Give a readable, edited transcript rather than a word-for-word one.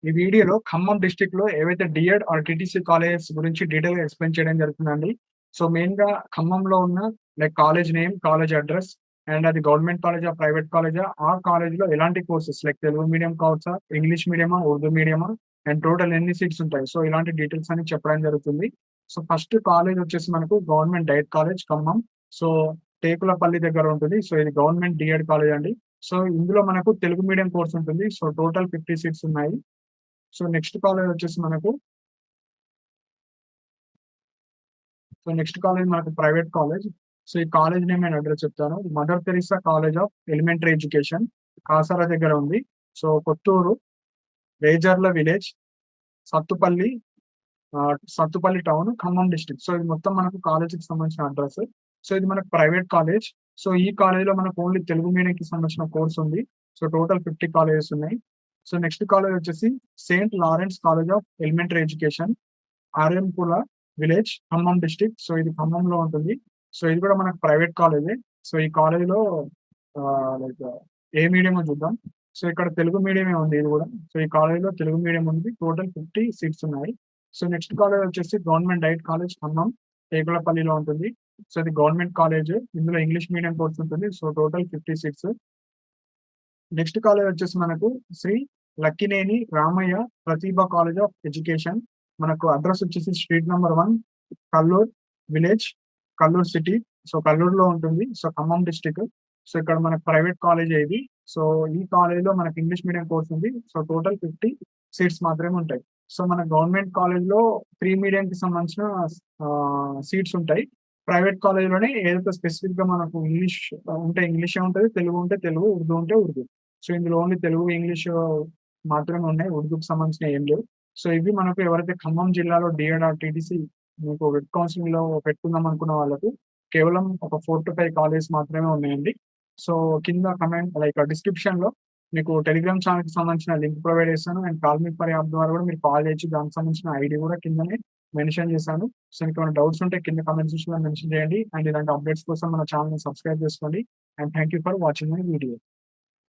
ఈ వీడియోలో ఖమ్మం డిస్ట్రిక్ట్‌లో ఏవైతే డీఎడ్ ఆర్ టీటీసీ కాలేజెస్ గురించి డీటెయిల్‌గా ఎక్స్‌ప్లెయిన్ చేయడం జరుగుతుందండి. సో, మెయిన్‌గా ఖమ్మంలో ఉన్న like college name, college address and అది గవర్నమెంట్ కాలేజా, ప్రైవేట్ కాలేజా, ఆ కాలేజ్‌లో ఎలాంటి కోర్సెస్ లైక్ తెలుగు మీడియం కావచ్చా, ఇంగ్లీష్ మీడియమా, ఉర్దూ మీడియమా అండ్ టోటల్ ఎన్ని సీట్స్ ఉంటాయి. సో, ఇలాంటి డీటెయిల్స్ అన్ని చెప్పడం జరుగుతుంది. సో, ఫస్ట్ కాలేజ్ వచ్చేసి మనకు government DIET college Khammam. So, Tekulapalli దగ్గర ఉంటుంది. సో, ఇది గవర్నమెంట్ డీఎడ్ కాలేజ్ అండి. సో, ఇందులో మనకు తెలుగు మీడియం కోర్స్ ఉంటుంది. సో, టోటల్ 50 సీట్స్ ఉన్నాయి. సో, నెక్స్ట్ కాలేజ్ మనకు ప్రైవేట్ కాలేజ్. సో, ఈ కాలేజ్ నేమ్ అండ్ అడ్రెస్ చెప్తాను. Mother Teresa college of elementary education Kasara దగ్గర ఉంది. So, Kotturu, Rejarla village, Sattupalli Sattupalli town, Khammam district. So, ఇది మొత్తం మనకు కాలేజ్‌కి సంబంధించిన అడ్రెస్. సో, ఇది మనకు ప్రైవేట్ కాలేజ్. సో, ఈ కాలేజ్‌లో మనకు ఓన్లీ తెలుగు మీడియంకి సంబంధించిన కోర్స్ ఉంది. సో, టోటల్ 50 కాలేజెస్ ఉన్నాయి. సో, నెక్స్ట్ కాలేజ్ వచ్చేసి saint Lawrence college of elementary education, ఆర్ఎంపుల విలేజ్, ఖమ్మం డిస్ట్రిక్ట్. సో, ఇది ఖమ్మంలో ఉంటుంది. సో, ఇది కూడా మనకు ప్రైవేట్ కాలేజే. సో, ఈ కాలేజ్‌లో లైక్ ఏ మీడియమో చూద్దాం. సో, ఇక్కడ తెలుగు మీడియమే ఉంది ఇది గూడా. సో, ఈ కాలేజ్‌లో తెలుగు మీడియం ఉంది. టోటల్ 50 సీట్స్ ఉన్నాయి. సో, నెక్స్ట్ కాలేజ్ వచ్చేసి గవర్నమెంట్ డైట్ కాలేజ్ ఖమ్మం, టేకులపల్లిలో ఉంటుంది. సో, ఇది గవర్నమెంట్ కాలేజ్. ఇందులో ఇంగ్లీష్ మీడియం కోర్స్ ఉంటుంది. So, total 50 seats. Next college వచ్చేసి మనకు Shri Lakkineni Ramayya Pratibha college of education. మనకు అడ్రస్ వచ్చేసి street number 1, Kallur village, Kallur city. So, కల్లూరులో ఉంటుంది. So, Khammam district. సో, ఇక్కడ మనకు ప్రైవేట్ కాలేజే ఇది. సో, ఈ కాలేజ్‌లో మనకు ఇంగ్లీష్ మీడియం కోర్స్ ఉంది. సో, టోటల్ 50 సీట్స్ మాత్రమే ఉంటాయి. సో, మన గవర్నమెంట్ కాలేజ్‌లో 3 మీడియంకి సంబంధించిన సీట్స్ ఉంటాయి. ప్రైవేట్ కాలేజ్‌లోనే ఏదైతే స్పెసిఫిక్‌గా మనకు ఇంగ్లీష్ ఉంటే ఇంగ్లీషే ఉంటది. తెలుగు ఉంటే తెలుగు, ఉర్దూ ఉంటే ఉర్దూ. సో, ఇందులో ఓన్లీ తెలుగు, ఇంగ్లీషు మాత్రమే ఉన్నాయి. ఉర్దూకి సంబంధించినయి ఏం లేవు. సో, ఇవి మనకు ఎవరైతే ఖమ్మం జిల్లాలో డీఎడ్ ఆర్ టీటీసీ మీకు వెబ్ కౌన్సెలింగ్‌లో పెట్టుకుందాం అనుకున్న వాళ్ళకు కేవలం ఒక 4-5 కాలేజెస్ మాత్రమే ఉన్నాయండి. సో, కింద కమెంట్ లైక్ డిస్క్రిప్షన్‌లో మీకు టెలిగ్రామ్ ఛానెల్‌కి సంబంధించిన లింక్ ప్రొవైడ్ చేశాను. And call me for app ద్వారా కూడా మీరు కాల్ చేయొచ్చు. దానికి సంబంధించిన ఐడీ కూడా కిందనే మెన్షన్ చేశాను. సో, మీకేమైనా డౌట్స్ ఉంటే కింద కామెంట్ సెక్షన్‌లో మెన్షన్ చేయండి. అండ్ ఇలాంటి అప్డేట్స్ కోసం మన ఛానెల్‌ని సబ్స్క్రైబ్ చేసుకోండి. And thank you for watching my video.